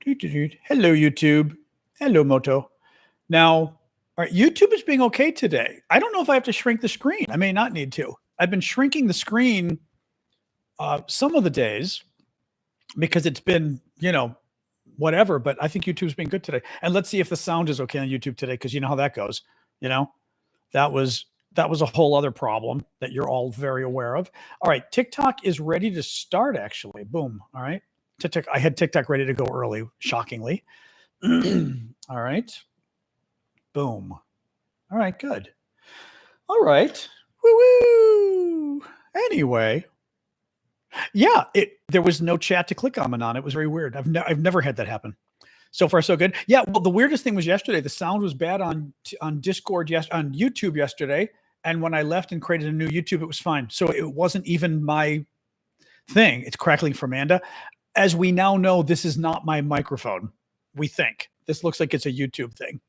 Hello, YouTube. Hello, Moto. Now, all right, YouTube is being okay today. I don't know if I have to shrink the screen. I may not need to. I've been shrinking the screen some of the days because it's been, whatever, but I think YouTube's been good today. And let's see if the sound is okay on YouTube today, because you know how that goes. That was a whole other problem that you're all very aware of. All right, TikTok is ready to start, actually. Boom. All right. TikTok, I had TikTok ready to go early, shockingly. All right. Boom. All right, good. All right. Woo-woo. Anyway, yeah, there was no chat to click on it. Was very weird. I've never had that happen. So far, so good. Yeah, well, the weirdest thing was yesterday. The sound was bad on Discord, on YouTube yesterday. And when I left and created a new YouTube, it was fine. So it wasn't even my thing. It's crackling for Amanda. As we now know, this is not my microphone. We think this looks like it's a YouTube thing.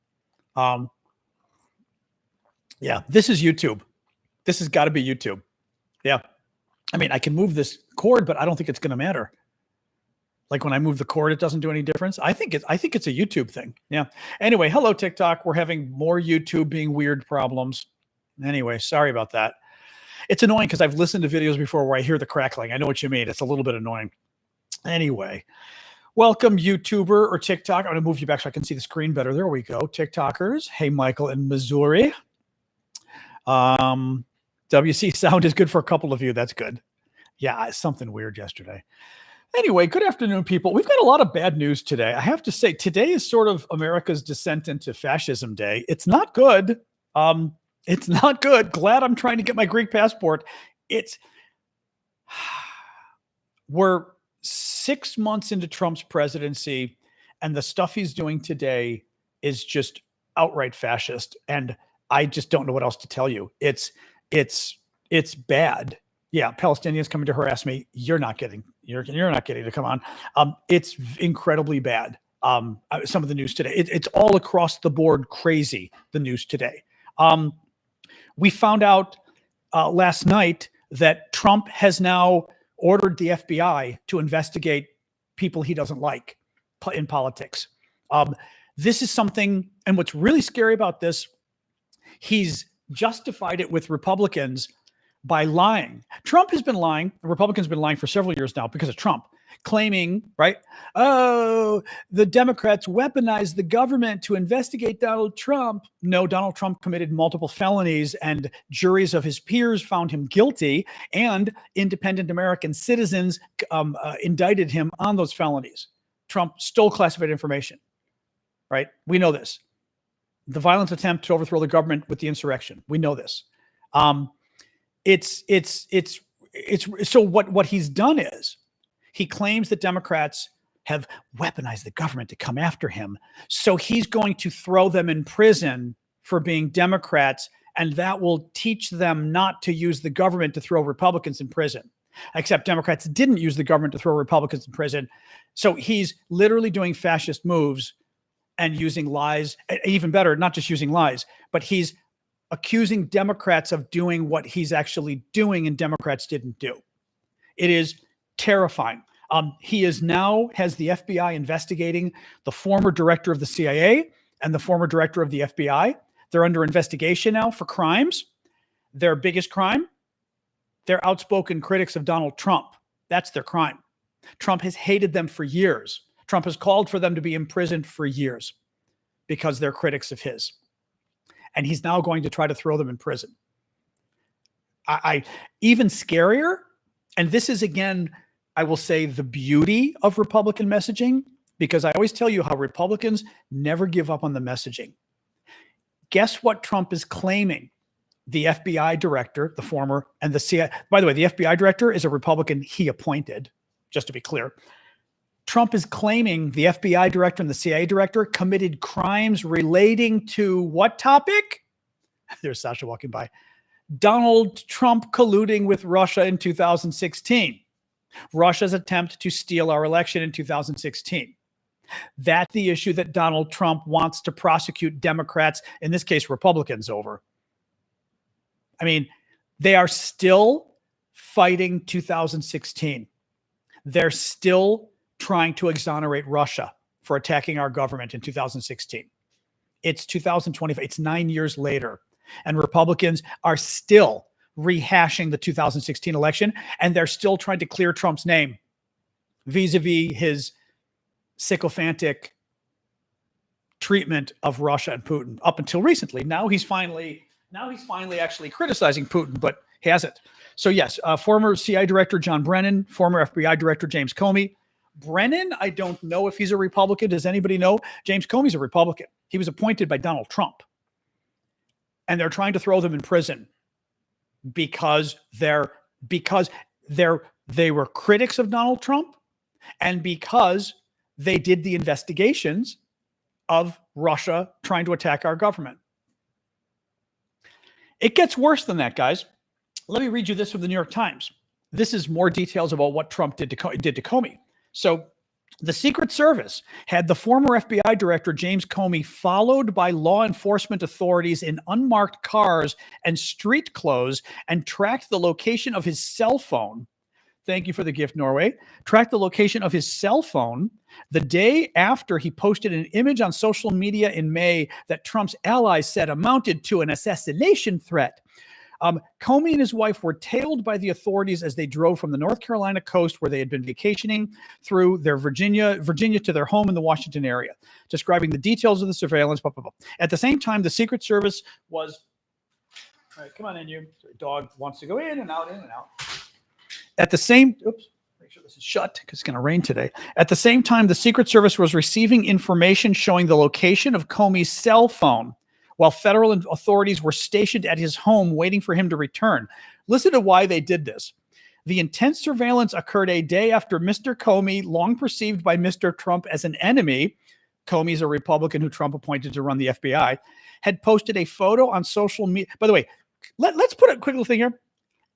Yeah, this is YouTube. This has got to be YouTube. Yeah. I mean, I can move this cord, but I don't think it's going to matter. Like when I move the cord, it doesn't do any difference. I think it's a YouTube thing. Yeah. Anyway, hello, TikTok. We're having more YouTube being weird problems. Anyway, sorry about that. It's annoying because I've listened to videos before where I hear the crackling. I know what you mean. It's a little bit annoying. Anyway, welcome, YouTuber or TikTok. I'm going to move you back so I can see the screen better. There we go. TikTokers. Hey, Michael in Missouri. WC sound is good for a couple of you. That's good. Yeah, something weird yesterday. Anyway, good afternoon, people. We've got a lot of bad news today. I have to say, today is sort of America's descent into fascism day. It's not good. It's not good. Glad I'm trying to get my Greek passport. We're 6 months into Trump's presidency, and the stuff he's doing today is just outright fascist. And I just don't know what else to tell you. It's bad. Yeah, Palestinians coming to harass me. You're not getting to come on. It's incredibly bad. Some of the news today. It's all across the board crazy, the news today. We found out last night that Trump has now ordered the FBI to investigate people he doesn't like in politics. This is something, and what's really scary about this, he's justified it with Republicans by lying. Trump has been lying. The Republicans have been lying for several years now because of Trump, claiming, right? Oh, the Democrats weaponized the government to investigate Donald Trump. No, Donald Trump committed multiple felonies, and juries of his peers found him guilty, and independent American citizens indicted him on those felonies. Trump stole classified information, right? We know this. The violent attempt to overthrow the government with the insurrection. We know this. So what he's done is he claims that Democrats have weaponized the government to come after him. So he's going to throw them in prison for being Democrats, and that will teach them not to use the government to throw Republicans in prison. Except Democrats didn't use the government to throw Republicans in prison. So he's literally doing fascist moves and using lies. Even better, not just using lies, but he's accusing Democrats of doing what he's actually doing and Democrats didn't do. It is terrifying. He has the FBI investigating the former director of the CIA and the former director of the FBI. They're under investigation now for crimes. Their biggest crime, they're outspoken critics of Donald Trump. That's their crime. Trump has hated them for years. Trump has called for them to be imprisoned for years because they're critics of his. And he's now going to try to throw them in prison. I even scarier, and this is, again, I will say, the beauty of Republican messaging, because I always tell you how Republicans never give up on the messaging. Guess what Trump is claiming? The FBI director, the former, and the CIA. By the way, the FBI director is a Republican he appointed, just to be clear. Trump is claiming the FBI director and the CIA director committed crimes relating to what topic? There's Sasha walking by. Donald Trump colluding with Russia in 2016. Russia's attempt to steal our election in 2016. That's the issue that Donald Trump wants to prosecute Democrats, in this case, Republicans, over. I mean, they are still fighting 2016. They're still trying to exonerate Russia for attacking our government in 2016. It's 2025. It's 9 years later. And Republicans are still rehashing the 2016 election, and they're still trying to clear Trump's name vis-a-vis his sycophantic treatment of Russia and Putin up until recently. Now he's finally actually criticizing Putin, but he hasn't. So yes, former CIA Director John Brennan, former FBI Director James Comey. Brennan, I don't know if he's a Republican. Does anybody know? James Comey's a Republican. He was appointed by Donald Trump. And they're trying to throw them in prison because they were critics of Donald Trump, and because they did the investigations of Russia trying to attack our government. It gets worse than that, guys. Let me read you this from the New York Times. This is more details about what Trump did to Comey. So the Secret Service had the former FBI director, James Comey, followed by law enforcement authorities in unmarked cars and street clothes, and tracked the location of his cell phone. Thank you for the gift, Norway. Tracked the location of his cell phone the day after he posted an image on social media in May that Trump's allies said amounted to an assassination threat. Comey and his wife were tailed by the authorities as they drove from the North Carolina coast, where they had been vacationing, through their Virginia to their home in the Washington area, describing the details of the surveillance. Blah, blah, blah. At the same time, the Secret Service was, all right, come on in, you. Sorry, dog wants to go in and out, in and out. At the same, make sure this is shut because it's going to rain today. At the same time, the Secret Service was receiving information showing the location of Comey's cell phone, while federal authorities were stationed at his home waiting for him to return. Listen to why they did this. The intense surveillance occurred a day after Mr. Comey, long perceived by Mr. Trump as an enemy — Comey's a Republican who Trump appointed to run the FBI — had posted a photo on social media. By the way, let's put a quick little thing here.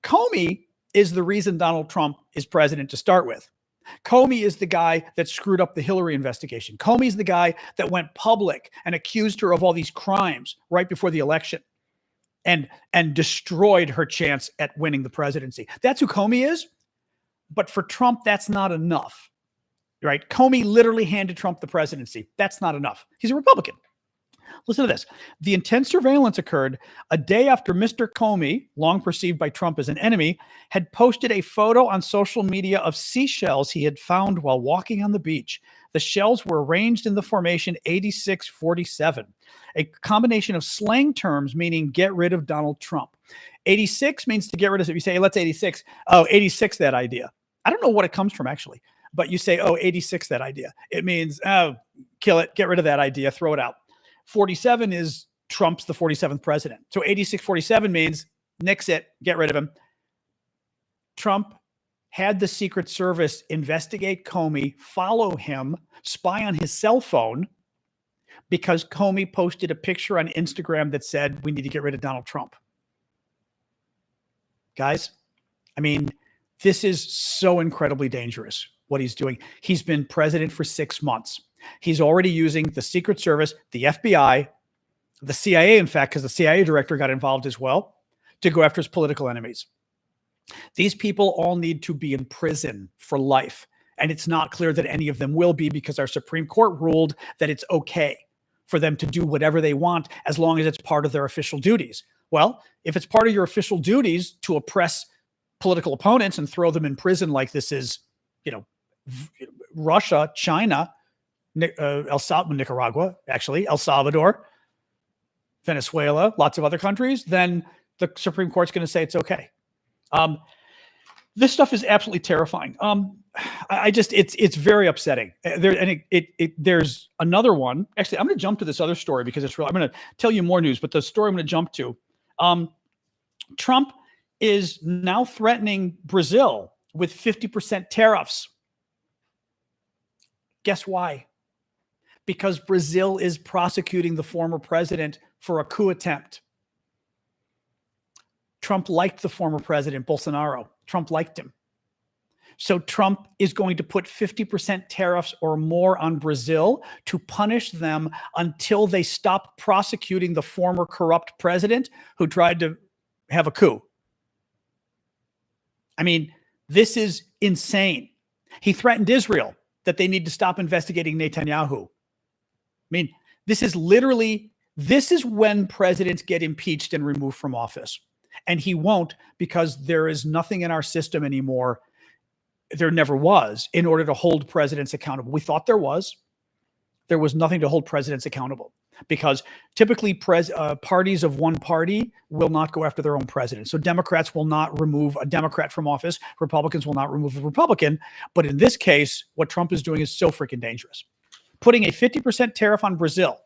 Comey is the reason Donald Trump is president to start with. Comey is the guy that screwed up the Hillary investigation. Comey's the guy that went public and accused her of all these crimes right before the election and destroyed her chance at winning the presidency. That's who Comey is. But for Trump, that's not enough, right? Comey literally handed Trump the presidency. That's not enough. He's a Republican. Listen to this. The intense surveillance occurred a day after Mr. Comey, long perceived by Trump as an enemy, had posted a photo on social media of seashells he had found while walking on the beach. The shells were arranged in the formation 8647, a combination of slang terms meaning get rid of Donald Trump. 86 means to get rid of it. You say, hey, let's 86. Oh, 86, that idea. I don't know what it comes from, actually, but you say, oh, 86, that idea. It means, oh, kill it, get rid of that idea, throw it out. 47 is Trump's the 47th president. So 8647 means nix it, get rid of him. Trump had the Secret Service investigate Comey, follow him, spy on his cell phone, because Comey posted a picture on Instagram that said, we need to get rid of Donald Trump. Guys, I mean, this is so incredibly dangerous, what he's doing. He's been president for 6 months. He's already using the Secret Service, the FBI, the CIA, in fact, because the CIA director got involved as well, to go after his political enemies. These people all need to be in prison for life. And it's not clear that any of them will be, because our Supreme Court ruled that it's okay for them to do whatever they want as long as it's part of their official duties. Well, if it's part of your official duties to oppress political opponents and throw them in prison like this is, Russia, China, Nicaragua, actually, El Salvador, Venezuela, lots of other countries, then the Supreme Court's going to say it's okay. This stuff is absolutely terrifying. It's very upsetting. There's another one. Actually, I'm going to jump to this other story because it's real. I'm going to tell you more news, but the story I'm going to jump to, Trump is now threatening Brazil with 50% tariffs. Guess why? Because Brazil is prosecuting the former president for a coup attempt. Trump liked the former president, Bolsonaro. Trump liked him. So Trump is going to put 50% tariffs or more on Brazil to punish them until they stop prosecuting the former corrupt president who tried to have a coup. I mean, this is insane. He threatened Israel that they need to stop investigating Netanyahu. I mean, this is when presidents get impeached and removed from office. And he won't, because there is nothing in our system anymore. There never was, in order to hold presidents accountable. We thought there was. There was nothing to hold presidents accountable, because typically parties of one party will not go after their own president. So Democrats will not remove a Democrat from office. Republicans will not remove a Republican. But in this case, what Trump is doing is so freaking dangerous. Putting a 50% tariff on Brazil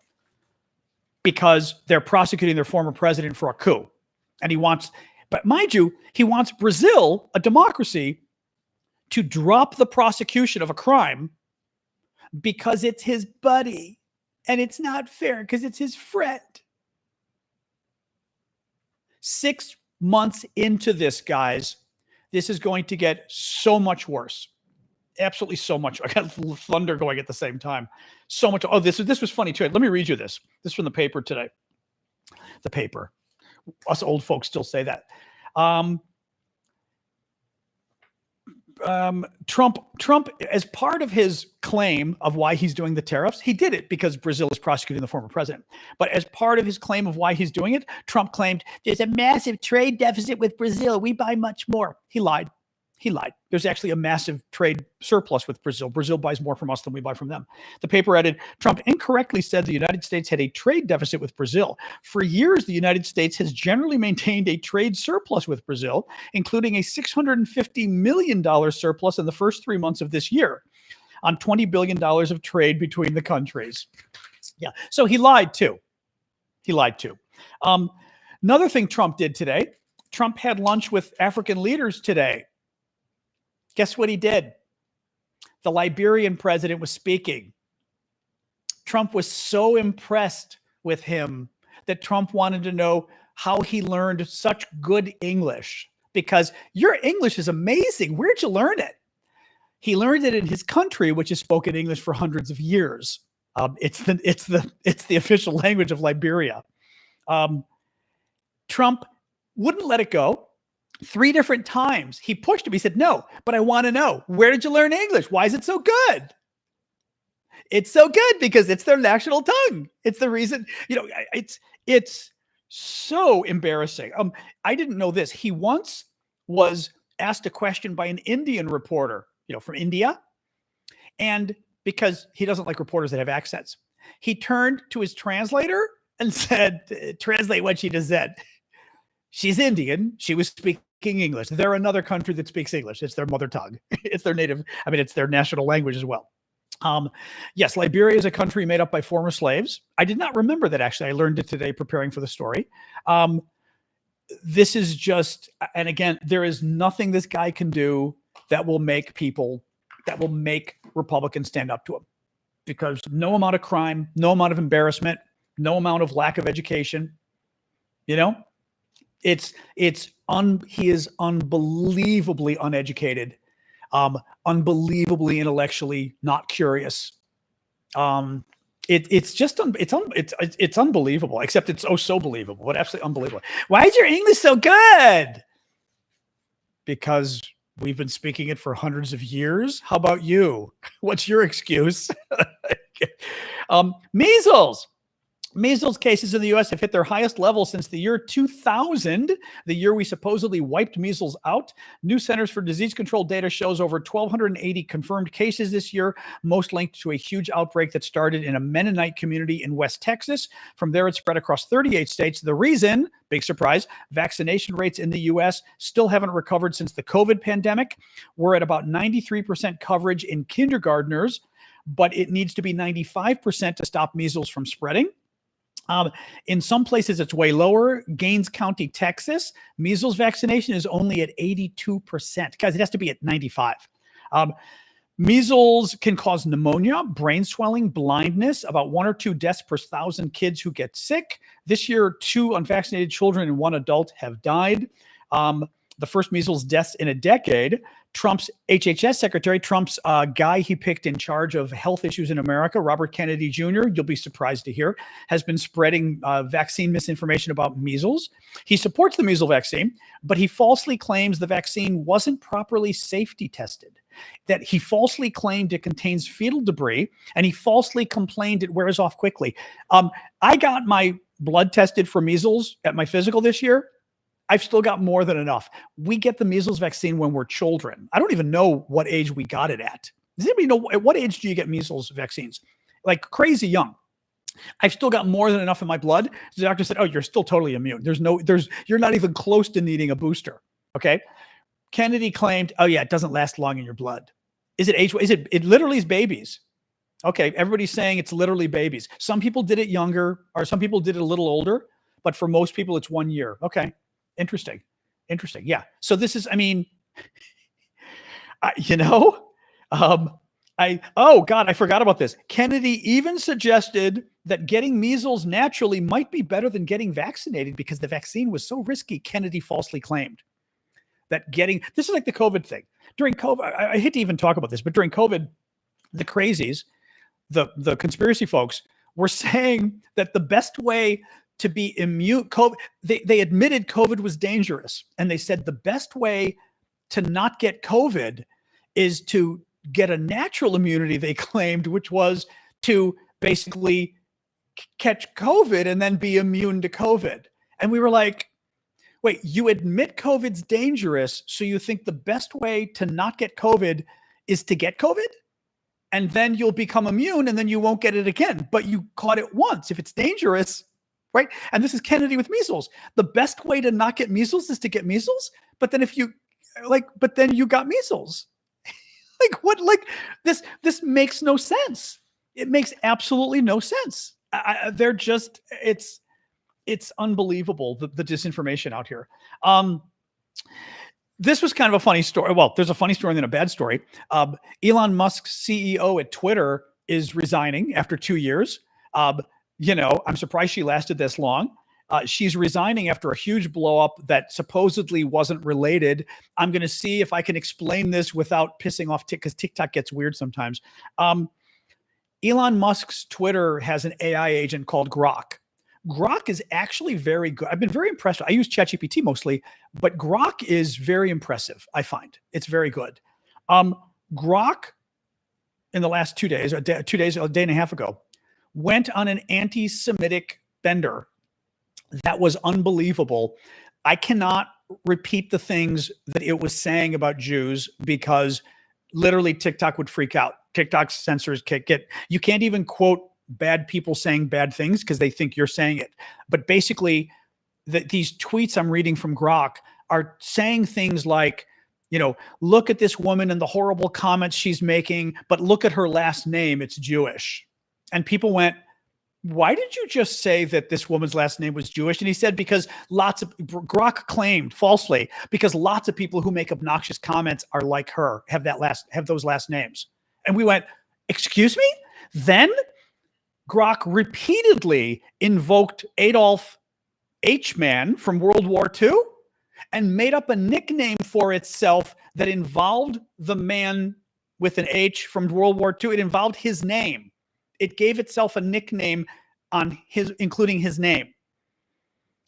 because they're prosecuting their former president for a coup. And but mind you, he wants Brazil, a democracy, to drop the prosecution of a crime because it's his buddy. And it's not fair because it's his friend. 6 months into this, guys, this is going to get so much worse. Absolutely so much. I got thunder going at the same time. So much. Oh, this was funny too. Let me read you this. This is from the paper today. The paper. Us old folks still say that. Trump, as part of his claim of why he's doing the tariffs, he did it because Brazil is prosecuting the former president. But as part of his claim of why he's doing it, Trump claimed there's a massive trade deficit with Brazil. We buy much more. He lied. He lied. There's actually a massive trade surplus with Brazil. Brazil buys more from us than we buy from them. The paper added, Trump incorrectly said the United States had a trade deficit with Brazil. For years, the United States has generally maintained a trade surplus with Brazil, including a $650 million surplus in the first 3 months of this year on $20 billion of trade between the countries. Yeah. So he lied too. He lied too. Another thing Trump did today, Trump had lunch with African leaders today. Guess what he did? The Liberian president was speaking. Trump was so impressed with him that Trump wanted to know how he learned such good English, because your English is amazing. Where'd you learn it? He learned it in his country, which has spoken English for hundreds of years. It's the official language of Liberia. Trump wouldn't let it go. 3 different times he pushed him. He said, no, but I want to know, where did you learn English? Why is it so good? It's so good because it's their national tongue. It's the reason, it's so embarrassing. I didn't know this. He once was asked a question by an Indian reporter, from India. And because he doesn't like reporters that have accents, he turned to his translator and said, translate what she just said. She's Indian. She was speaking English. They're another country that speaks English. It's their mother tongue. It's their native. It's their national language as well. Yes, Liberia is a country made up by former slaves. I did not remember that, actually. I learned it today preparing for the story. This is just, and again, there is nothing this guy can do that will make Republicans stand up to him, because no amount of crime, no amount of embarrassment, no amount of lack of education, he is unbelievably uneducated, unbelievably intellectually not curious. It's unbelievable, except it's so believable, but absolutely unbelievable. Why is your English so good? Because we've been speaking it for hundreds of years. How about you? What's your excuse? Measles. Measles cases in the U.S. have hit their highest level since the year 2000, the year we supposedly wiped measles out. New Centers for Disease Control data shows over 1,280 confirmed cases this year, most linked to a huge outbreak that started in a Mennonite community in West Texas. From there, it spread across 38 states. The reason, big surprise, vaccination rates in the U.S. still haven't recovered since the COVID pandemic. We're at about 93% coverage in kindergartners, but it needs to be 95% to stop measles from spreading. In some places, it's way lower. Gaines County, Texas, measles vaccination is only at 82%. Guys, it has to be at 95. Measles can cause pneumonia, brain swelling, blindness, about 1 or 2 deaths per 1,000 kids who get sick. This year, 2 unvaccinated children and 1 adult have died. The first measles deaths in a decade. Trump's HHS secretary, Trump's guy he picked in charge of health issues in America, Robert Kennedy Jr., you'll be surprised to hear, has been spreading vaccine misinformation about measles. He supports the measles vaccine, but he falsely claims the vaccine wasn't properly safety tested. that he falsely claimed it contains fetal debris, and he falsely complained it wears off quickly. I got my blood tested for measles at my physical this year. I've still got more than enough. We get the measles vaccine when we're children. I don't even know what age we got it at. Does anybody know at what age do you get measles vaccines? Like crazy young. I've still got more than enough in my blood. The doctor said, "Oh, you're still totally immune. You're not even close to needing a booster." Okay. Kennedy claimed, "Oh yeah, it doesn't last long in your blood." Is it age? It literally is babies. Okay. Everybody's saying it's literally babies. Some people did it younger, or some people did it a little older, but for most people, it's 1 year. Okay. Interesting. Yeah. So this is, I mean, oh God, I forgot about this. Kennedy even suggested that getting measles naturally might be better than getting vaccinated because the vaccine was so risky. Kennedy falsely claimed that this is like the COVID thing. During COVID, I hate to even talk about this, but during COVID, the crazies, the conspiracy folks were saying that the best way to be immune, they admitted COVID was dangerous. And they said the best way to not get COVID is to get a natural immunity, they claimed, which was to basically catch COVID and then be immune to COVID. And we were like, wait, you admit COVID's dangerous, so you think the best way to not get COVID is to get COVID? And then you'll become immune and then you won't get it again. But you caught it once. If it's dangerous, right? And this is Kennedy with measles. The best way to not get measles is to get measles. But then but then you got measles. This makes no sense. It makes absolutely no sense. It's unbelievable, the disinformation out here. This was kind of a funny story. Well, there's a funny story and then a bad story. Elon Musk's CEO at Twitter is resigning after 2 years. I'm surprised she lasted this long. She's resigning after a huge blow up that supposedly wasn't related. I'm going to see if I can explain this without pissing off because TikTok gets weird sometimes. Elon Musk's Twitter has an AI agent called Grock. Grock is actually very good. I've been very impressed. I use ChatGPT mostly, but Grock is very impressive. I find it's very good. Grock in the last 2 days, a day and a half ago, went on an anti-Semitic bender that was unbelievable. I cannot repeat the things that it was saying about Jews because literally TikTok would freak out. TikTok censors you can't even quote bad people saying bad things because they think you're saying it. But basically, these tweets I'm reading from Grock are saying things like, look at this woman and the horrible comments she's making, but look at her last name, it's Jewish. And people went, why did you just say that this woman's last name was Jewish? And he said, because Grock claimed falsely, because lots of people who make obnoxious comments are like her, have those last names. And we went, excuse me? Then Grock repeatedly invoked Adolf H-Man from World War II and made up a nickname for itself that involved the man with an H from World War II. It involved his name. It gave itself a nickname including his name.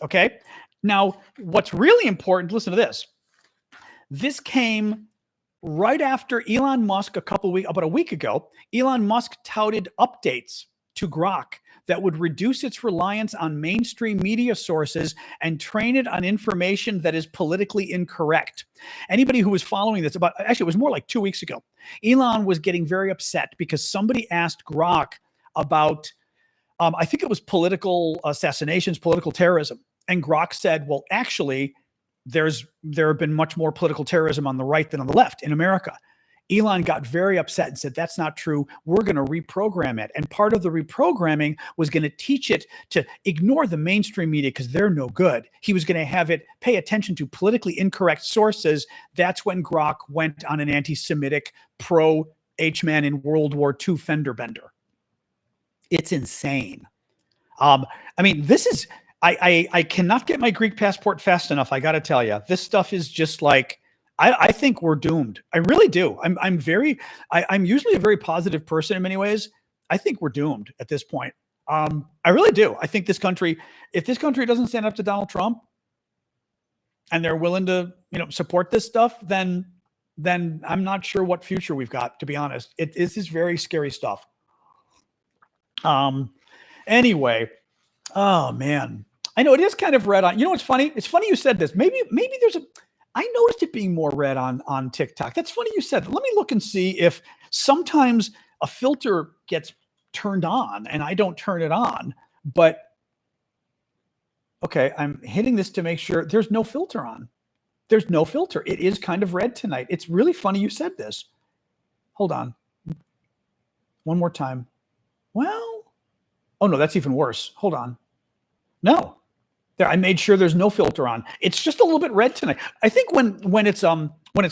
Okay. Now, what's really important, listen to this. This came right after Elon Musk, about a week ago. Elon Musk touted updates to Grock that would reduce its reliance on mainstream media sources and train it on information that is politically incorrect. Anybody who was following this it was more like 2 weeks ago. Elon was getting very upset because somebody asked Grock about, I think it was political assassinations, political terrorism. And Grock said, well, actually, there have been much more political terrorism on the right than on the left in America. Elon got very upset and said, that's not true. We're going to reprogram it. And part of the reprogramming was going to teach it to ignore the mainstream media because they're no good. He was going to have it pay attention to politically incorrect sources. That's when Grock went on an anti-Semitic pro-H-Man in World War II fender bender. It's insane. This is, I cannot get my Greek passport fast enough. I got to tell you, this stuff is just like, I think we're doomed. I really do. I'm usually a very positive person in many ways. I think we're doomed at this point. I really do. I think this country, if this country doesn't stand up to Donald Trump and they're willing to, support this stuff, then then I'm not sure what future we've got, to be honest. This is very scary stuff. Anyway, oh man, I know it is kind of red on. You know what's funny? It's funny you said this. Maybe there's a. I noticed it being more red on TikTok. That's funny you said. Let me look and see if sometimes a filter gets turned on and I don't turn it on. But okay, I'm hitting this to make sure there's no filter on. There's no filter. It is kind of red tonight. It's really funny you said this. Hold on. One more time. Well, oh no, that's even worse. Hold on. No. There, I made sure there's no filter on. It's just a little bit red tonight. I think when it's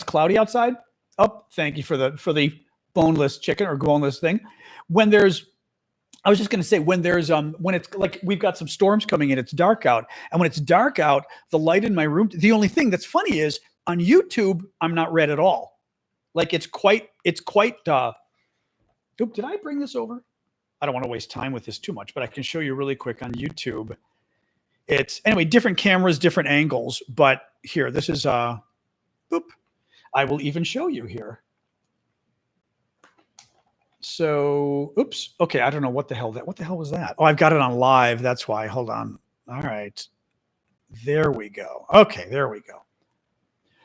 cloudy outside. Oh, thank you for the boneless chicken or boneless thing. When there's, I was just going to say when it's like we've got some storms coming in, it's dark out, and when it's dark out, the light in my room. The only thing that's funny is on YouTube, I'm not red at all. Like it's quite. Oop, did I bring this over? I don't want to waste time with this too much, but I can show you really quick on YouTube. It's anyway, different cameras, different angles, but here, this is boop. I will even show you here. So, oops. Okay, I don't know what the hell was that? Oh, I've got it on live. That's why. Hold on. All right. There we go. Okay, there we go.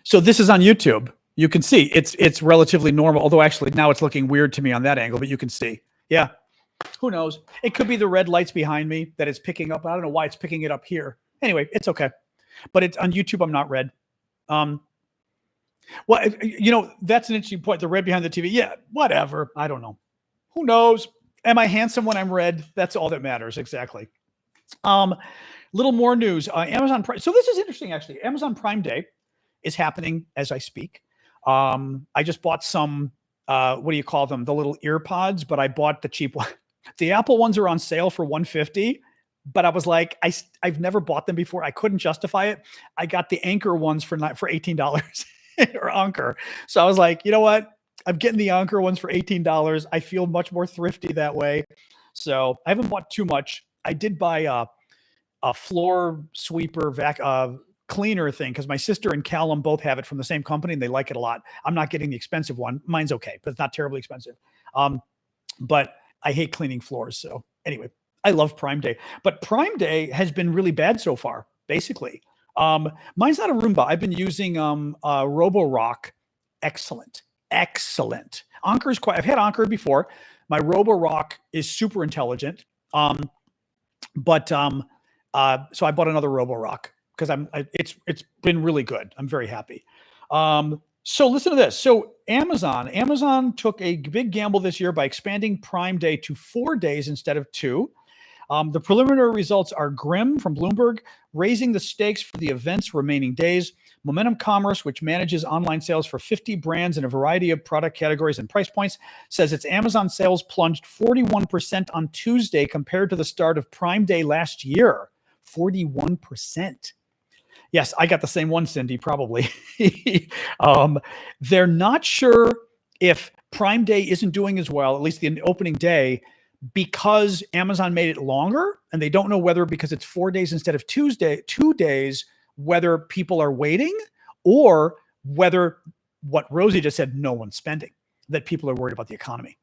So this is on YouTube. You can see it's relatively normal, although actually now it's looking weird to me on that angle, but you can see. Yeah. Who knows? It could be the red lights behind me that it's picking up. I don't know why it's picking it up here. Anyway, it's okay. But it's on YouTube, I'm not red. Well, you know, that's an interesting point. The red behind the TV. Yeah, whatever. I don't know. Who knows? Am I handsome when I'm red? That's all that matters. Exactly. Little more news. Amazon Prime. So this is interesting, actually. Amazon Prime Day is happening as I speak. I just bought some, what do you call them? The little ear pods, but I bought the cheap one. The Apple ones are on sale for $150, but I was like, I've never bought them before. I couldn't justify it. I got the Anchor ones for $18 or Anchor. So I was like, you know what? I'm getting the Anchor ones for $18. I feel much more thrifty that way. So I haven't bought too much. I did buy a floor sweeper cleaner thing because my sister and Callum both have it from the same company and they like it a lot. I'm not getting the expensive one. Mine's okay, but it's not terribly expensive. But I hate cleaning floors. So anyway, I love Prime Day, but Prime Day has been really bad so far, basically. Mine's not a Roomba. I've been using Roborock. Excellent. Anchor is I've had Anchor before. My Roborock is super intelligent. So I bought another Roborock because it's been really good. I'm very happy. So listen to this. So Amazon took a big gamble this year by expanding Prime Day to 4 days instead of 2. The preliminary results are grim from Bloomberg, raising the stakes for the event's remaining days. Momentum Commerce, which manages online sales for 50 brands in a variety of product categories and price points, says its Amazon sales plunged 41% on Tuesday compared to the start of Prime Day last year. 41%. Yes, I got the same one, Cindy, probably. They're not sure if Prime Day isn't doing as well, at least the opening day, because Amazon made it longer, and they don't know whether because it's 4 days instead of 2 days, whether people are waiting or whether what Rosie just said, no one's spending, that people are worried about the economy.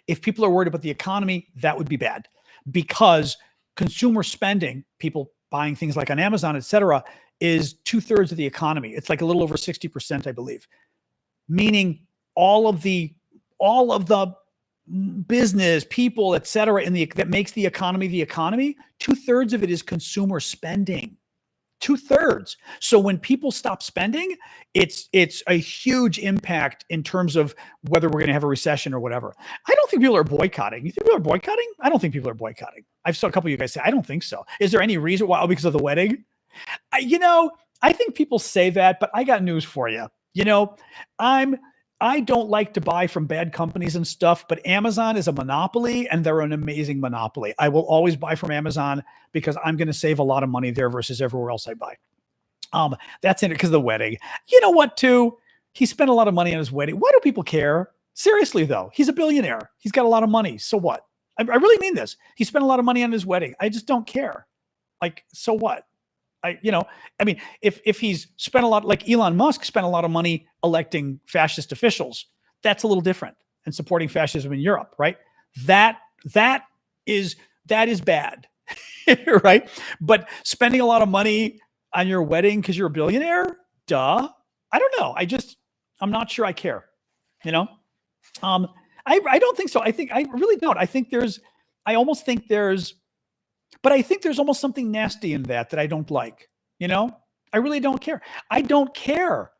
If people are worried about the economy, that would be bad because consumer spending, people buying things like on Amazon, et cetera, is 2/3 of the economy. It's like a little over 60%, I believe. Meaning all of the business, people, et cetera, that makes the economy, 2/3 of it is consumer spending. 2/3. So when people stop spending, it's a huge impact in terms of whether we're going to have a recession or whatever. I don't think people are boycotting. You think people are boycotting? I don't think people are boycotting. I've saw a couple of you guys say, I don't think so. Is there any reason why? Because of the wedding? I think people say that, but I got news for you. I don't like to buy from bad companies and stuff, but Amazon is a monopoly and they're an amazing monopoly. I will always buy from Amazon because I'm going to save a lot of money there versus everywhere else I buy. That's in it because of the wedding. You know what, too? He spent a lot of money on his wedding. Why do people care? Seriously, though, he's a billionaire. He's got a lot of money. So what? I really mean this. He spent a lot of money on his wedding. I just don't care. Like, so what? I mean, if he's spent a lot, like Elon Musk spent a lot of money electing fascist officials, that's a little different, and supporting fascism in Europe, right? That that is bad, right? But spending a lot of money on your wedding because you're a billionaire, duh. I don't know. I'm not sure I care. You know, um, I don't think so. I really don't. I almost think but I think there's almost something nasty in that I don't like. You know, I really don't care. I don't care.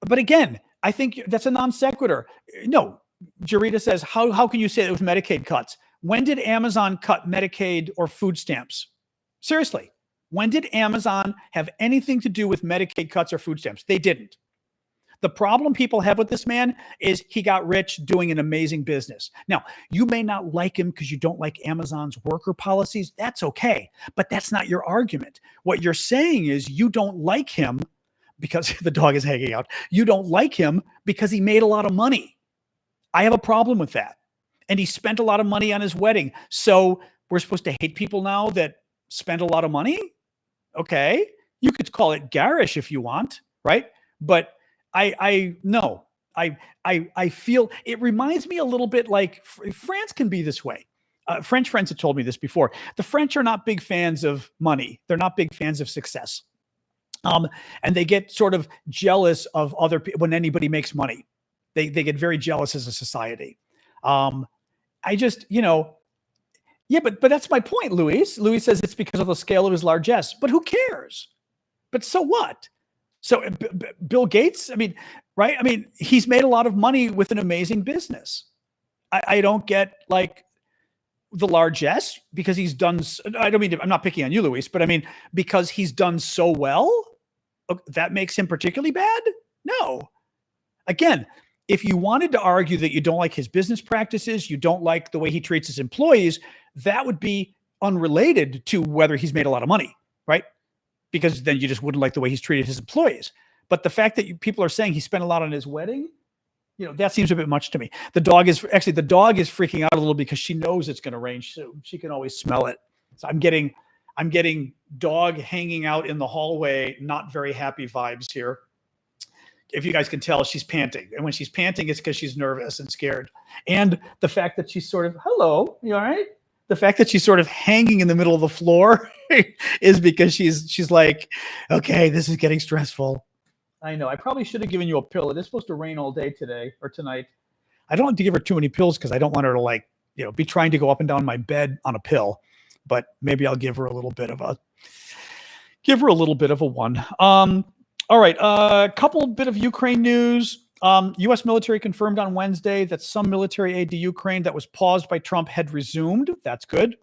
But again, I think that's a non sequitur. No, Jarita says, how can you say it was Medicaid cuts? When did Amazon cut Medicaid or food stamps? Seriously, when did Amazon have anything to do with Medicaid cuts or food stamps? They didn't. The problem people have with this man is he got rich doing an amazing business. Now, you may not like him because you don't like Amazon's worker policies. That's okay. But that's not your argument. What you're saying is you don't like him because the dog is hanging out. You don't like him because he made a lot of money. I have a problem with that. And he spent a lot of money on his wedding. So we're supposed to hate people now that spend a lot of money? Okay. You could call it garish if you want, right? But I feel it reminds me a little bit like France can be this way. French friends have told me this before. The French are not big fans of money. They're not big fans of success. And they get sort of jealous of other people when anybody makes money. They get very jealous as a society. I just, yeah, but that's my point, Luis. Luis says it's because of the scale of his largesse, but who cares? But so what? So Bill Gates, I mean, right? I mean, he's made a lot of money with an amazing business. I don't get like the largesse because he's done. I don't mean I'm not picking on you, Luis, but I mean because he's done so well, that makes him particularly bad. No. Again, if you wanted to argue that you don't like his business practices, you don't like the way he treats his employees, that would be unrelated to whether he's made a lot of money, right? Because then you just wouldn't like the way he's treated his employees. But the fact that people are saying he spent a lot on his wedding, that seems a bit much to me. The dog is freaking out a little because she knows it's going to rain. So she can always smell it. So I'm getting dog hanging out in the hallway, not very happy vibes here. If you guys can tell, she's panting. And when she's panting, it's because she's nervous and scared. And the fact that she's sort of, hello, you all right? The fact that she's sort of hanging in the middle of the floor is because she's like, okay, this is getting stressful. I know. I probably should have given you a pill. It is supposed to rain all day today or tonight. I don't like to give her too many pills because I don't want her to be trying to go up and down my bed on a pill. But maybe I'll give her a little bit of a one. All right. A couple bit of Ukraine news. U.S. military confirmed on Wednesday that some military aid to Ukraine that was paused by Trump had resumed. That's good.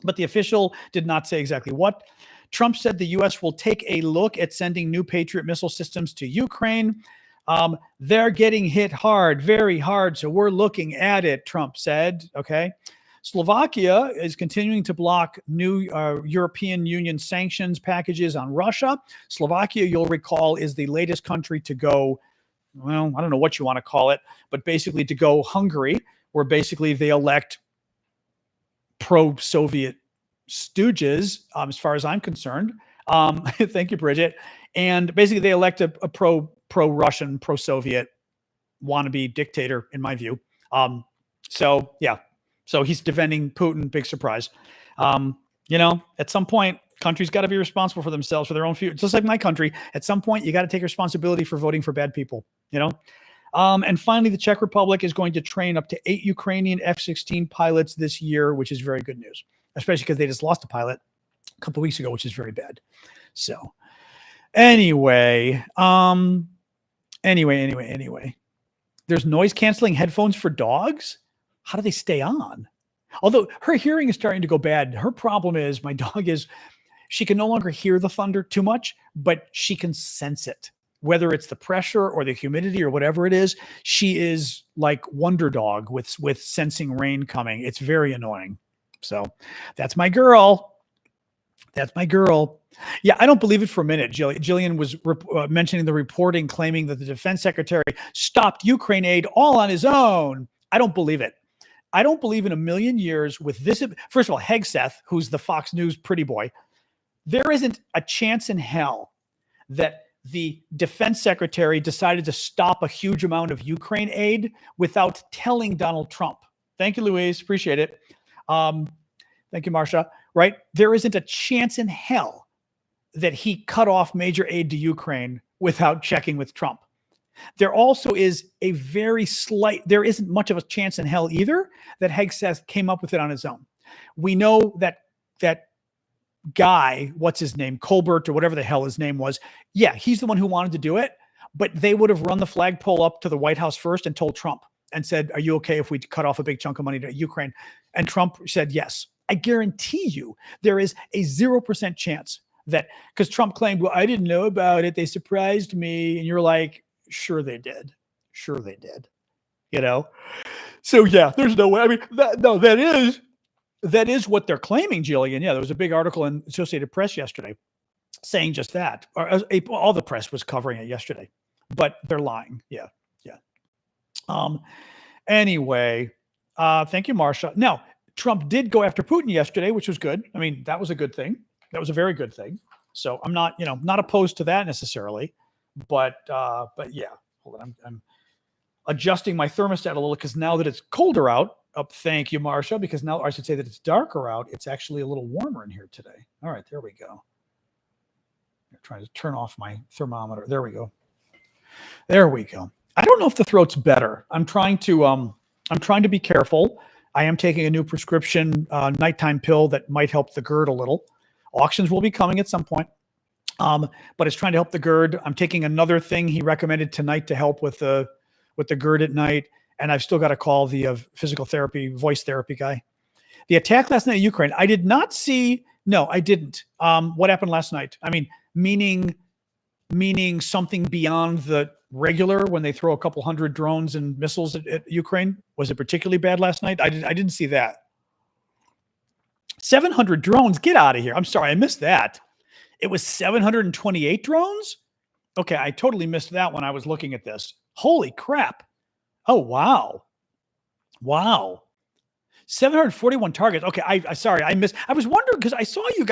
But the official did not say exactly what. Trump said the U.S. will take a look at sending new Patriot missile systems to Ukraine. They're getting hit hard, very hard. So we're looking at it, Trump said. Okay. Slovakia is continuing to block new European Union sanctions packages on Russia. Slovakia, you'll recall, is the latest country to go, well, I don't know what you want to call it, but basically to go Hungary, where basically they elect pro-Soviet stooges, as far as I'm concerned. Thank you, Bridget. And basically they elect a pro-Russian, pro-Soviet wannabe dictator, in my view. So he's defending Putin. Big surprise. At some point, countries got to be responsible for themselves, for their own future. Just like my country, at some point, you got to take responsibility for voting for bad people, And finally, the Czech Republic is going to train up to 8 Ukrainian F-16 pilots this year, which is very good news, especially because they just lost a pilot a couple of weeks ago, which is very bad. So anyway, there's noise canceling headphones for dogs. How do they stay on? Although her hearing is starting to go bad. Her problem is my dog she can no longer hear the thunder too much, but she can sense it. Whether it's the pressure or the humidity or whatever it is, she is like Wonder Dog with sensing rain coming. It's very annoying. So that's my girl. Yeah, I don't believe it for a minute. Jillian was mentioning the reporting claiming that the defense secretary stopped Ukraine aid all on his own. I don't believe it. I don't believe in a million years with this. First of all, Hegseth, who's the Fox News pretty boy, There isn't a chance in hell that the defense secretary decided to stop a huge amount of Ukraine aid without telling Donald Trump. Thank you, Louise. Appreciate it. Thank you, Marcia. Right? There isn't a chance in hell that he cut off major aid to Ukraine without checking with Trump. There also is a very slight, there isn't much of a chance in hell either that Hegseth came up with it on his own. We know that guy, what's his name, Colbert or whatever the hell his name was, yeah, he's the one who wanted to do it, but they would have run the flagpole up to the White House first and told Trump and said, are you okay if we cut off a big chunk of money to Ukraine? And Trump said yes. I guarantee you there is a 0% chance that, because Trump claimed, well, I didn't know about it, they surprised me. And you're like, sure they did. Sure they did. You know? So yeah, there's no way. I mean, that is what they're claiming, Jillian. Yeah, there was a big article in Associated Press yesterday saying just that. All the press was covering it yesterday, but they're lying. Yeah. Anyway, thank you, Marcia. Now, Trump did go after Putin yesterday, which was good. I mean, that was a good thing. That was a very good thing. So I'm not, not opposed to that necessarily, but yeah. Hold on, I'm adjusting my thermostat a little because now that it's colder out. Thank you, Marcia, because now I should say that it's darker out. It's actually a little warmer in here today. All right, there we go. I'm trying to turn off my thermometer. There we go. There we go. I don't know if the throat's better. I'm trying to be careful. I am taking a new prescription nighttime pill that might help the GERD a little. Auctions will be coming at some point, but it's trying to help the GERD. I'm taking another thing he recommended tonight to help with the GERD at night. And I've still got to call the physical therapy, voice therapy guy. The attack last night in Ukraine, I did not see. No, I didn't. What happened last night? I mean, meaning something beyond the regular when they throw a couple hundred drones and missiles at Ukraine. Was it particularly bad last night? I didn't see that. 700 drones. Get out of here. I'm sorry. I missed that. It was 728 drones. Okay. I totally missed that when I was looking at this. Holy crap. Oh, wow. 741 targets. Okay. I sorry. I was wondering because I saw you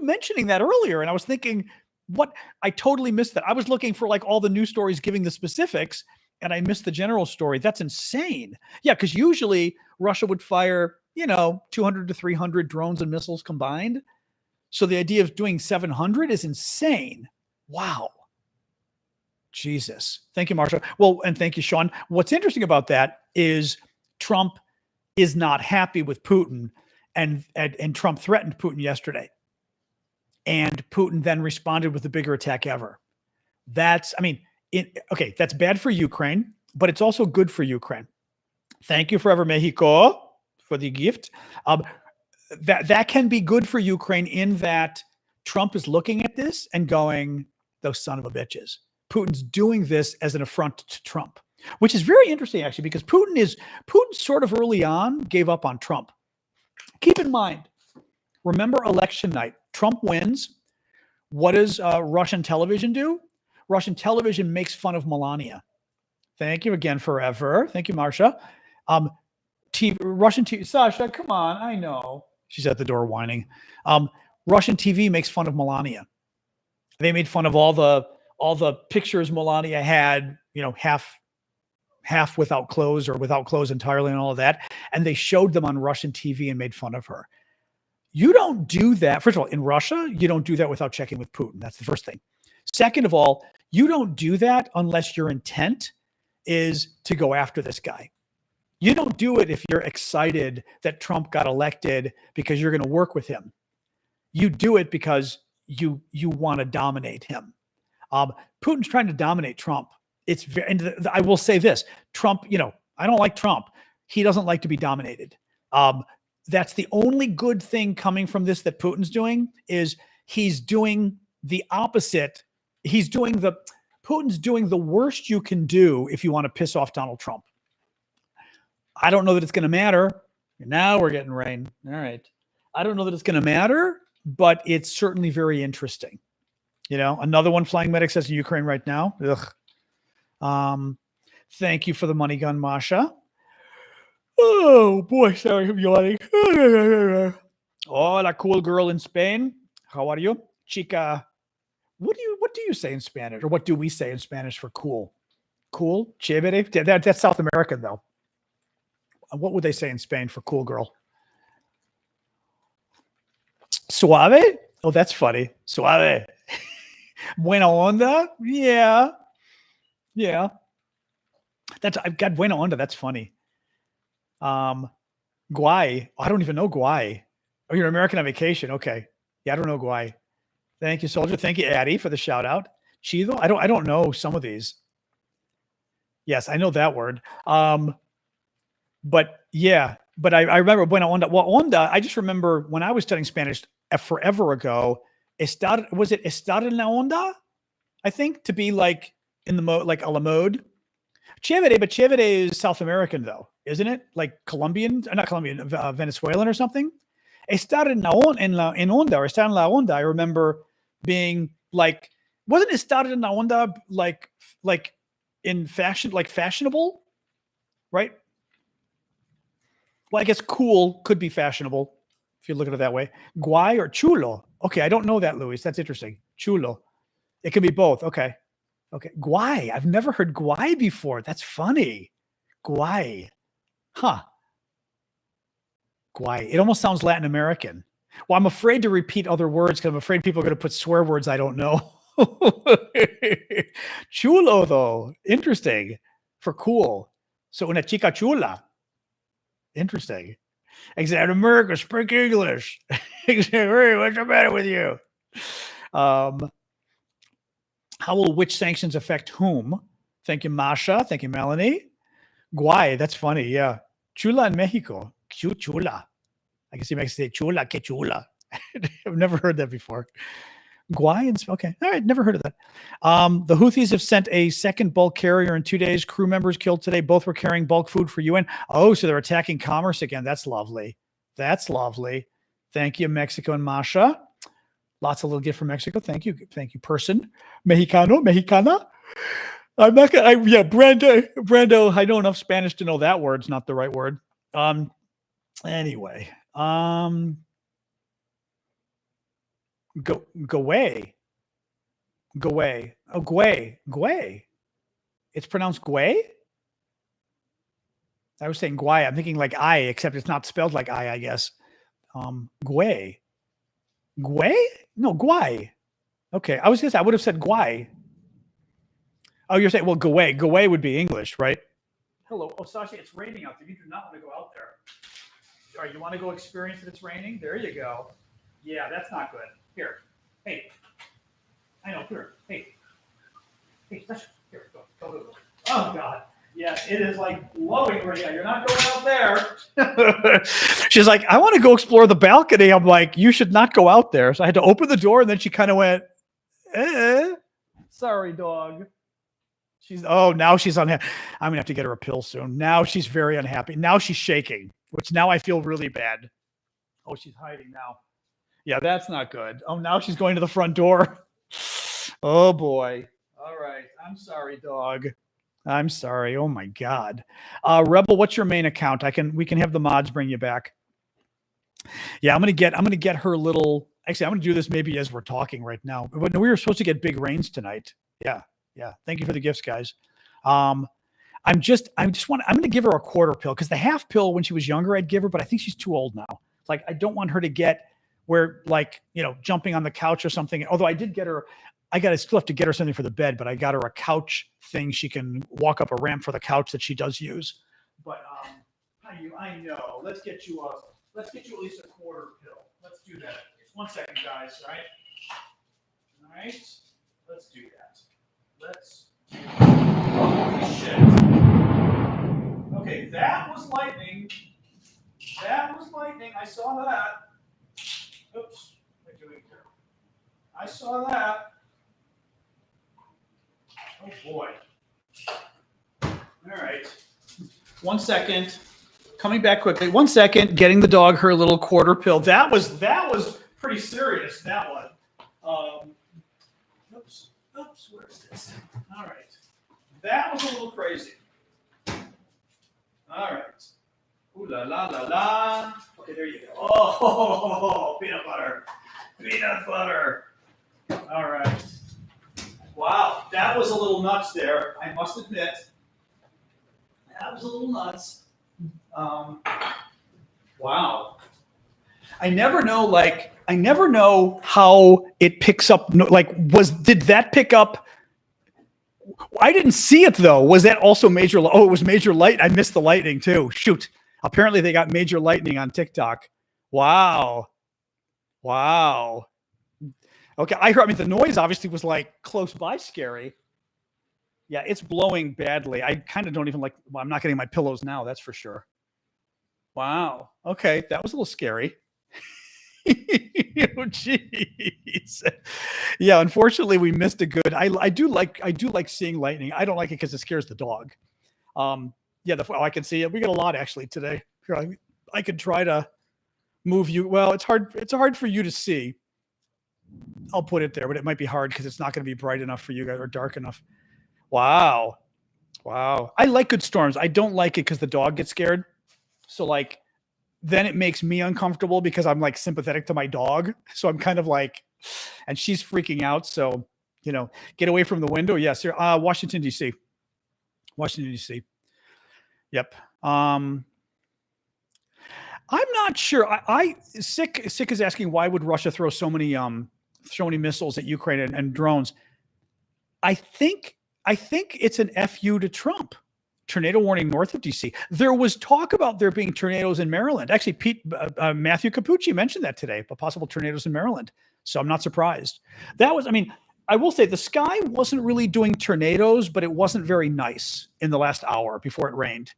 mentioning that earlier and I was thinking, what? I totally missed that. I was looking for like all the news stories giving the specifics and I missed the general story. That's insane. Yeah. Because usually Russia would fire, 200 to 300 drones and missiles combined. So the idea of doing 700 is insane. Wow. Jesus. Thank you, Marsha. Well, and thank you, Sean. What's interesting about that is Trump is not happy with Putin and Trump threatened Putin yesterday. And Putin then responded with the bigger attack ever. That's bad for Ukraine, but it's also good for Ukraine. Thank you, Forever Mexico, for the gift. That can be good for Ukraine in that Trump is looking at this and going, those son of a bitches. Putin's doing this as an affront to Trump, which is very interesting, actually, because Putin sort of early on gave up on Trump. Keep in mind, remember election night, Trump wins. What does Russian television do? Russian television makes fun of Melania. Thank you again, Forever. Thank you, Marcia. Russian TV, Sasha, come on, I know. She's at the door whining. Russian TV makes fun of Melania. They made fun of all the pictures Melania had, half without clothes or without clothes entirely and all of that. And they showed them on Russian TV and made fun of her. You don't do that. First of all, in Russia, you don't do that without checking with Putin. That's the first thing. Second of all, you don't do that unless your intent is to go after this guy. You don't do it if you're excited that Trump got elected because you're going to work with him. You do it because you want to dominate him. Putin's trying to dominate Trump. I will say this, Trump, I don't like Trump. He doesn't like to be dominated. That's the only good thing coming from this that Putin's doing is he's doing the opposite. Putin's doing the worst you can do if you want to piss off Donald Trump. I don't know that it's going to matter. Now we're getting rain. All right. I don't know that it's going to matter, but it's certainly very interesting. Another one, Flying Medic says in Ukraine right now. Ugh. Thank you for the money gun, Masha. Oh boy, sorry, I'm yawning. Oh, that cool girl in Spain. How are you? Chica. What do you say in Spanish? Or what do we say in Spanish for cool? Cool? Chévere? That's South American though. What would they say in Spain for cool girl? Suave? Oh, that's funny. Suave. Buena onda? Yeah. Yeah. I've got buena onda. That's funny. Guay. I don't even know Guay. Oh, you're an American on vacation. Okay. Yeah, I don't know Guay. Thank you, soldier. Thank you, Addie, for the shout out. Chido. I don't know some of these. Yes, I know that word. But yeah, but I remember buena onda. Well, onda, I just remember when I was studying Spanish forever ago, was it estar en la onda? I think to be like in the mode, like a la mode. Chévere, but chévere is South American though, isn't it? Like Colombian, not Colombian, Venezuelan or something. Estar en onda or estar en la onda. I remember being like, wasn't estar en la onda like in fashion, like fashionable, right? Well, I guess cool could be fashionable if you look at it that way. Guay or chulo. Okay, I don't know that, Luis. That's interesting. Chulo. It can be both. Okay. Okay. Guay. I've never heard guay before. That's funny. Guay. Huh. Guay. It almost sounds Latin American. Well, I'm afraid to repeat other words because I'm afraid people are going to put swear words I don't know. Chulo, though. Interesting. For cool. So una chica chula. Interesting. Exactly. America, speak English. Exactly. What's the matter with you? How will which sanctions affect whom? Thank you, Masha. Thank you, Melanie. Guay. That's funny. Yeah. Chula in Mexico. Cute chula. I guess you might say chula, que chula. I've never heard that before. Guay. Okay. All right. Never heard of that. The Houthis have sent a second bulk carrier in 2 days. Crew members killed today. Both were carrying bulk food for UN. Oh, so they're attacking commerce again. That's lovely. That's lovely. Thank you, Mexico and Masha. Lots of little gift from Mexico. Thank you. Thank you, person. Mexicano, Mexicana. I'm not gonna. Yeah, Brando. I know enough Spanish to know that word's not the right word. Anyway. Go away. Go away. Oh, Guay. It's pronounced Guay? I was saying Guay. I'm thinking like I, except it's not spelled like I guess. Guay. Guay? No, Guay. Okay. I was gonna say I would have said Guay. Oh, you're saying, well, Guay. Guay would be English, right? Hello. Oh, Sasha, it's raining out there. You do not want to go out there. All right, you want to go experience that it's raining? There you go. Yeah, that's not good. Here. Hey. I know. Here. Hey. Hey, Sasha. Here. Go. Oh, God. Yes, it is like blowing right now. You're not going out there. She's like, I want to go explore the balcony. I'm like, you should not go out there. So I had to open the door, and then she kind of went, sorry, dog. Now she's unhappy. I'm gonna have to get her a pill soon. Now she's very unhappy. Now she's shaking, which now I feel really bad. Oh, she's hiding now. Yeah, that's not good. Oh, now she's going to the front door. Oh boy. All right. I'm sorry, dog. I'm sorry. Oh my God. Rebel, what's your main account? We can have the mods bring you back. Yeah, I'm gonna get her little. Actually, I'm gonna do this maybe as we're talking right now. But we were supposed to get big rains tonight. Yeah. Thank you for the gifts, guys. I'm going to give her a quarter pill because the half pill when she was younger, I'd give her, but I think she's too old now. Like, I don't want her to get where, like, jumping on the couch or something. Although I did get her, still have to get her something for the bed, but I got her a couch thing. She can walk up a ramp for the couch that she does use. But, I know. Let's get you at least a quarter pill. Let's do that. Just 1 second, guys. All right. Let's do that. Holy shit. Okay, that was lightning. I saw that. Oops. What am I doing here? I saw that. Oh boy. All right. 1 second. Coming back quickly. 1 second. Getting the dog her little quarter pill. That was pretty serious. That one. Oops, where's this? All right. That was a little crazy. All right. Ooh la la la la. Okay, there you go. Oh, peanut butter. Peanut butter. All right. Wow, that was a little nuts there. I must admit, that was a little nuts. Wow. I never know. I never know how it picks up. Did that pick up? I didn't see it though. Was that also major? Oh, it was major light. I missed the lightning too. Shoot. Apparently they got major lightning on TikTok. Wow. Wow. Okay. I mean, the noise obviously was close by scary. Yeah, it's blowing badly. I kind of don't even well, I'm not getting my pillows now. That's for sure. Wow. Okay. That was a little scary. Oh, jeez. Yeah, unfortunately, we missed a good. I do like seeing lightning. I don't like it because it scares the dog. Yeah, I can see it. We got a lot actually today. Here, I could try to move you. Well, it's hard. It's hard for you to see. I'll put it there, but it might be hard because it's not going to be bright enough for you guys or dark enough. Wow, wow. I like good storms. I don't like it because the dog gets scared. So then it makes me uncomfortable because I'm sympathetic to my dog. So I'm kind of and she's freaking out. So, get away from the window. Yes, sir. Washington, D.C. Washington, D.C. Yep. I'm not sure. Sick is asking, why would Russia throw so many missiles at Ukraine and drones? I think it's an FU to Trump. Tornado warning north of DC. There was talk about there being tornadoes in Maryland. Actually, Matthew Capucci mentioned that today, but possible tornadoes in Maryland. So I'm not surprised. I will say the sky wasn't really doing tornadoes, but it wasn't very nice in the last hour before it rained.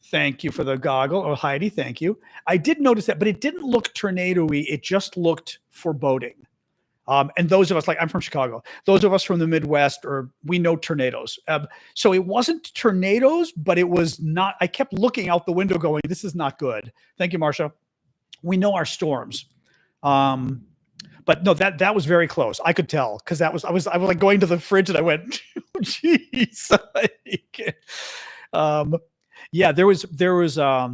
Thank you for the goggle. Oh, Heidi, thank you. I did notice that, but it didn't look tornado-y. It just looked foreboding. And those of us, I'm from Chicago, those of us from the Midwest, we know tornadoes. So it wasn't tornadoes, but it was not, I kept looking out the window going, this is not good. Thank you, Marsha. We know our storms. But no, that was very close. I could tell because I was going to the fridge and I went, oh, geez. Yeah, there was, I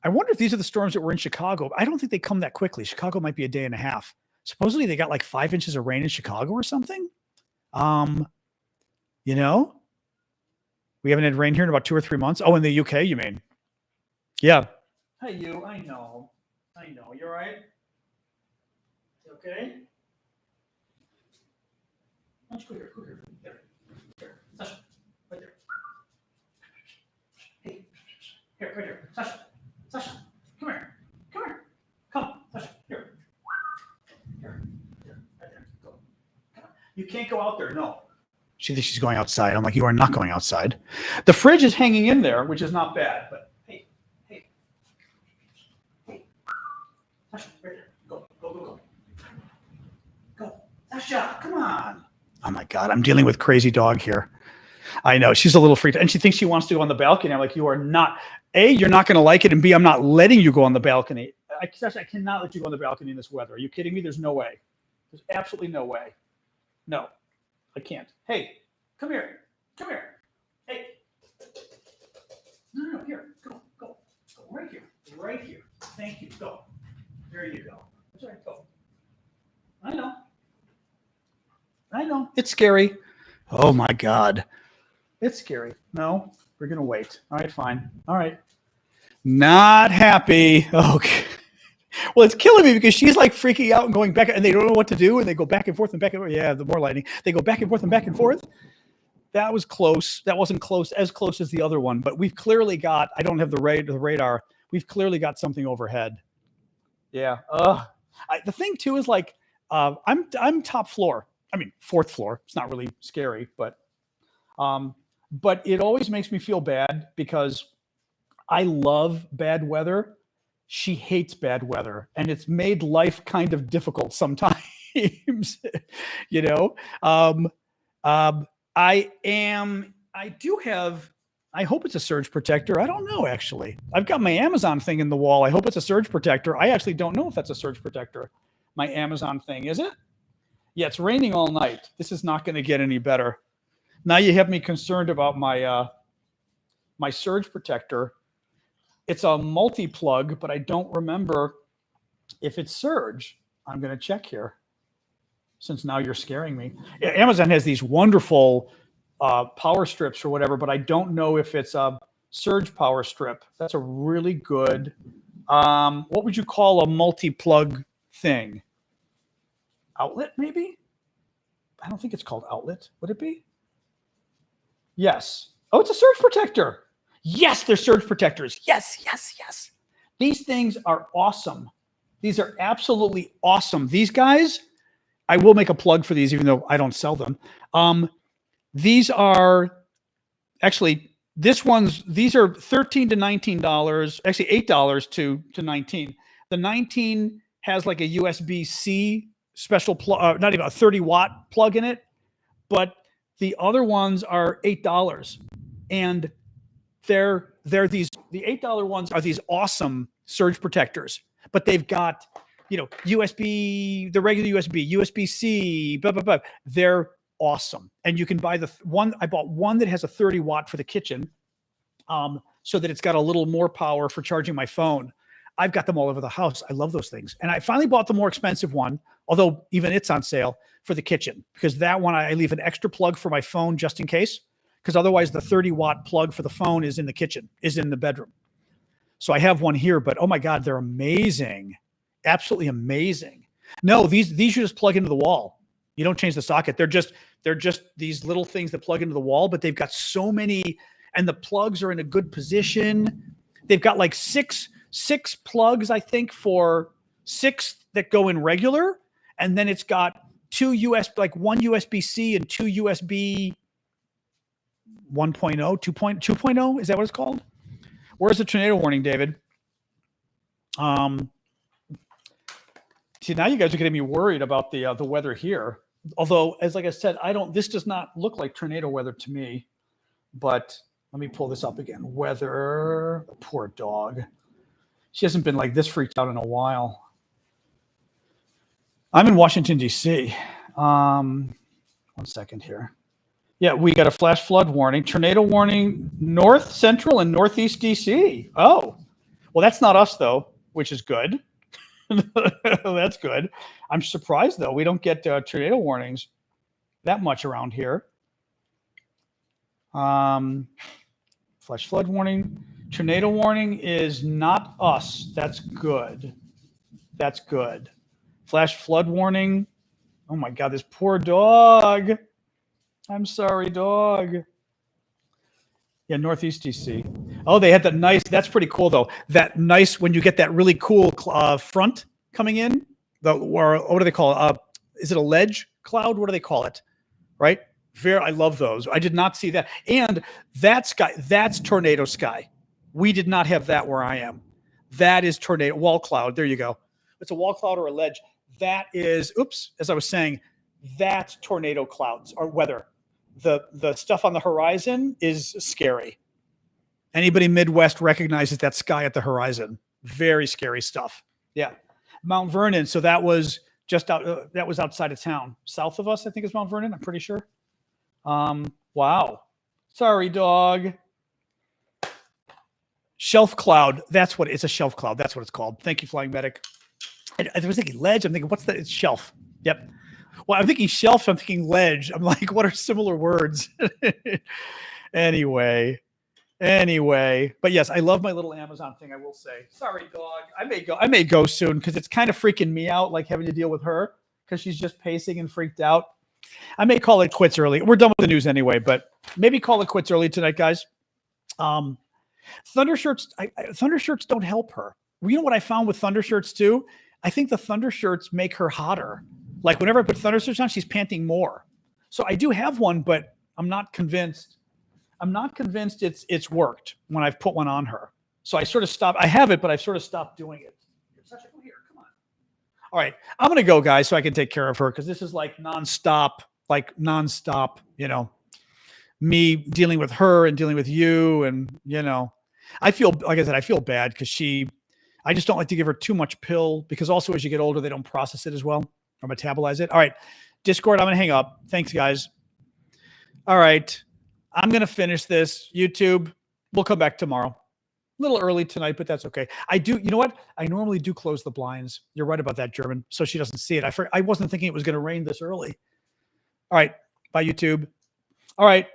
wonder if these are the storms that were in Chicago. I don't think they come that quickly. Chicago might be a day and a half. Supposedly they got 5 inches of rain in Chicago or something. We haven't had rain here in about 2 or 3 months. Oh, in the UK, you mean? Yeah. Hey, you. I know. You're right. Okay. Why don't you go here? There. Sasha, right there. Hey, here, right here. Sasha, come here. Come, Sasha, here. Right there. Go. You can't go out there. No. She thinks she's going outside. I'm like, you are not going outside. The fridge is hanging in there, which is not bad. But hey. Sasha, right there. Go. Sasha, come on. Oh my God, I'm dealing with crazy dog here. I know, she's a little freaked out. And she thinks she wants to go on the balcony. I'm like, you are not. A, you're not going to like it. And B, I'm not letting you go on the balcony. Sasha, I cannot let you go on the balcony in this weather. Are you kidding me? There's no way. There's absolutely no way. No, I can't. Hey, come here. Hey. No, here. Go. Right here. Thank you. Go. There you go. That's right. Go. I know. It's scary. Oh my God. It's scary. No, we're going to wait. All right, fine. All right. Not happy. Okay. Well, it's killing me because she's freaking out and going back and they don't know what to do. And they go back and forth and back and forth. Yeah, the more lightning. They go back and forth and back and forth. That was close. That wasn't as close as the other one, but we've clearly got, I don't have the radar. We've clearly got something overhead. Yeah. The thing too is I'm top floor. I mean, 4th floor. It's not really scary, but it always makes me feel bad because I love bad weather. She hates bad weather, and it's made life kind of difficult sometimes. I hope it's a surge protector. I don't know, actually. I've got my Amazon thing in the wall. I hope it's a surge protector. I actually don't know if that's a surge protector. My Amazon thing, is it? Yeah, it's raining all night. This is not going to get any better. Now you have me concerned about my surge protector. It's a multi-plug, but I don't remember. If it's surge, I'm going to check here, since now you're scaring me. Amazon has these wonderful power strips or whatever, but I don't know if it's a surge power strip. That's a really good, what would you call a multi-plug thing? Outlet, maybe? I don't think it's called outlet. Would it be? Yes. Oh, it's a surge protector. Yes, they're surge protectors. Yes, yes, yes. These things are awesome. These are absolutely awesome. These guys, I will make a plug for these, even though I don't sell them. These are actually, these are $13 to $19, actually $8 to $19. The 19 has like a USB-C special plug, not even a 30-watt plug in it, but the other ones are $8. And they're these, the $8 ones are these awesome surge protectors, but they've got, USB, the regular USB, USB-C, blah, blah, blah. They're awesome. And you can buy the one, I bought one that has a 30-watt for the kitchen, so that it's got a little more power for charging my phone. I've got them all over the house. I love those things. And I finally bought the more expensive one, although even it's on sale, for the kitchen, because that one I leave an extra plug for my phone just in case, because otherwise the 30-watt plug for the phone is in the kitchen, is in the bedroom. So I have one here, but oh my God, they're amazing. Absolutely amazing. No, these you just plug into the wall. You don't change the socket. They're just these little things that plug into the wall, but they've got so many, and the plugs are in a good position. They've got like six plugs, I think, for 6 that go in regular, and then it's got 2 USB, like 1 USB-C and 2 USB 1.0, 2.0. Is that what it's called? Where's the tornado warning, David? See, now you guys are getting me worried about the weather here. Although, as like I said, this does not look like tornado weather to me. But let me pull this up again. Weather, poor dog. She hasn't been like this freaked out in a while. I'm in Washington, D.C. 1 second here. Yeah, we got a flash flood warning, tornado warning, north, central, and northeast D.C. Oh, well, that's not us, though, which is good. That's good. I'm surprised, though. We don't get tornado warnings that much around here. Flash flood warning. Tornado warning is not us. That's good. That's good. Flash flood warning. Oh, my God, this poor dog. I'm sorry, dog. Yeah, Northeast DC. Oh, they had that nice, that's pretty cool, though. That nice, when you get that really cool front coming in, or what do they call it? Is it a ledge cloud? What do they call it? Right? I love those. I did not see that. And that sky, that's tornado sky. We did not have that where I am. That is tornado, wall cloud. There you go. It's a wall cloud or a ledge. That is, as I was saying, that's tornado clouds or weather. The stuff on the horizon is scary. Anybody Midwest recognizes that sky at the horizon. Very scary stuff. Yeah. Mount Vernon. So that was just out, that was outside of town. South of us, I think, is Mount Vernon. I'm pretty sure. Wow. Sorry, dog. Shelf cloud. That's what it's a shelf cloud. That's what it's called. Thank you, Flying Medic. I was thinking ledge. I'm thinking, what's that? It's shelf. Yep. Well, I'm thinking shelf. I'm thinking ledge. I'm like, what are similar words? Anyway. But yes, I love my little Amazon thing. I will say, sorry, dog. I may go soon because it's kind of freaking me out, like having to deal with her because she's just pacing and freaked out. I may call it quits early. We're done with the news anyway, but maybe call it quits early tonight, guys. Thunder shirts don't help her. You know what I found with thunder shirts too? I think the thunder shirts make her hotter. Like whenever I put thunder shirts on, she's panting more. So I do have one, but I'm not convinced. It's worked when I've put one on her. So I sort of stopped. I have it, but I've sort of stopped doing it. Here, come on. All right, I'm gonna go, guys, so I can take care of her because this is like nonstop. Me dealing with her and dealing with you, and I feel, like I said, I feel bad because I just don't like to give her too much pill because also as you get older, they don't process it as well or metabolize it. All right, Discord, I'm going to hang up. Thanks, guys. All right, I'm going to finish this. YouTube, we'll come back tomorrow. little early tonight, but that's okay. I do, you know what? I normally do close the blinds. You're right about that, German. So she doesn't see it. I wasn't thinking it was going to rain this early. All right. Bye, YouTube. All right.